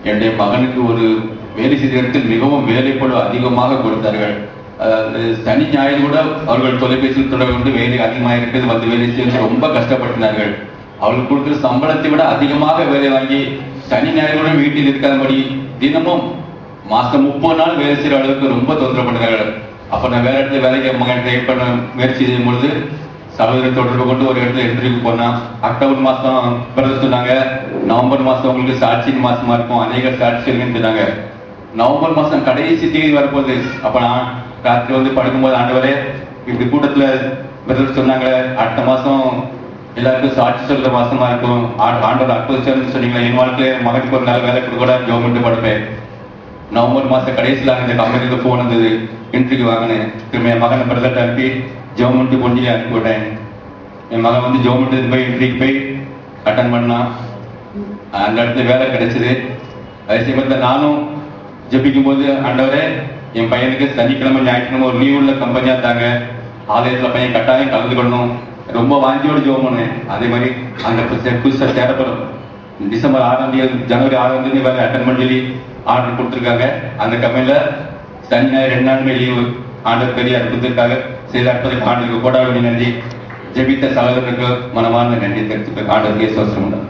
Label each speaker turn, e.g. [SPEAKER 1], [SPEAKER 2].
[SPEAKER 1] என்னுடைய மகனுக்கு ஒரு வேலை செய்த இடத்தில் மிகவும் வேலைப்பளு அதிகமாக கொடுத்தார்கள். சனி ஞாயிறு கூட அவர்கள் தொலைபேசியில் தொடர்பு கொண்டு வேலை அதிகமாக இருக்கிறது வந்து வேலை செய்து ரொம்ப கஷ்டப்பட்டினார்கள். அவர்கள் கொடுக்கிற சம்பளத்தை விட அதிகமாக வேலை வாங்கி சனி ஞாயிறு கூட வீட்டில் இருக்காதபடி தினமும் மாசம் 30 நாள் வேலை செய்கிற அளவுக்கு ரொம்ப தொந்தரவு பண்ணுறார்கள். அப்போ நான் வேற இடத்துல வேலைக்கு மகன் ட்ரை பண்ண முயற்சி செய்யும் பொழுது சகோதரர் தொடர்பு கொண்டு ஒரு இடத்துல இன்டர்வியூ போனா அக்டோபர் மாசம் பிறகு சொன்னாங்க, நவம்பர் மாசம் உங்களுக்கு சாட்சியின் மாசமா இருக்கும், அநேக சாட்சி இருக்குன்னு சொன்னாங்க. நவம்பர் மாசம் கடைசி தேதி வரப்போகுது. அப்ப நான் ராத்திரி வந்து படுக்கும்போது ஆண்டவரே இப்படி கூட்டத்துல பிரதர் சொன்னாங்க அடுத்த மாசம் எல்லாருக்கும் சாட்சி சொல்ற மாசமா இருக்கும், ஆண்டவர் அற்புதம் சொன்னீங்களா, என் வாழ்க்கையில மகனுக்கு ஒரு நல்ல வேலை கூட கவர்மெண்ட் படுப்பேன். நவம்பர் மாசம் கடைசியில் இந்த கம்பெனிக்கு போன் வந்தது, இன்டர்வியூ வாங்கினேன். திரும்ப என் மகனை பிரதர் அனுப்பி கவர்மெண்ட் கொண்டு அனுப்பி விட்டேன். என் மகன் வந்து கவர்மெண்ட் போய் இன்டர்வியூக்கு போய் அட்டன் பண்ணான். அந்த இடத்துல வேலை கிடைச்சது. அதே சமயத்தில் நானும் ஜெபிக்கும் போது ஆண்டவரே என் பையனுக்கு சனிக்கிழமை ஞாயிற்றுக்கிழமை ஒரு லீவ் உள்ள கம்பெனியா தாங்க, ஆலயத்தில் பையன் கட்டாயம் கலந்து கொள்ளணும், ரொம்ப வாஞ்சியோடு ஜெபம் பண்ணேன். அதே மாதிரி அந்த புதுசாக சேரப்படும் டிசம்பர் 6ஆம் தேதி ஜனவரி 6ஆம் தேதி வேலை அட்டன் பண்ணி சொல்லி ஆர்டர் கொடுத்துருக்காங்க. அந்த கம்பெனியில் சனி ஞாயிறு 2 நாளுமே லீவு. ஆண்டவர் பெரிய அற்புதத்திற்காக செய்த அற்புதத்துக்கு ஆண்டுக்கு கோடாவடி நன்றி. ஜெபித்த சகோதரனுக்கு மனமார்ந்த நன்றி தெரிவித்து ஆண்டவருக்கு சோத்திரம் உண்டு.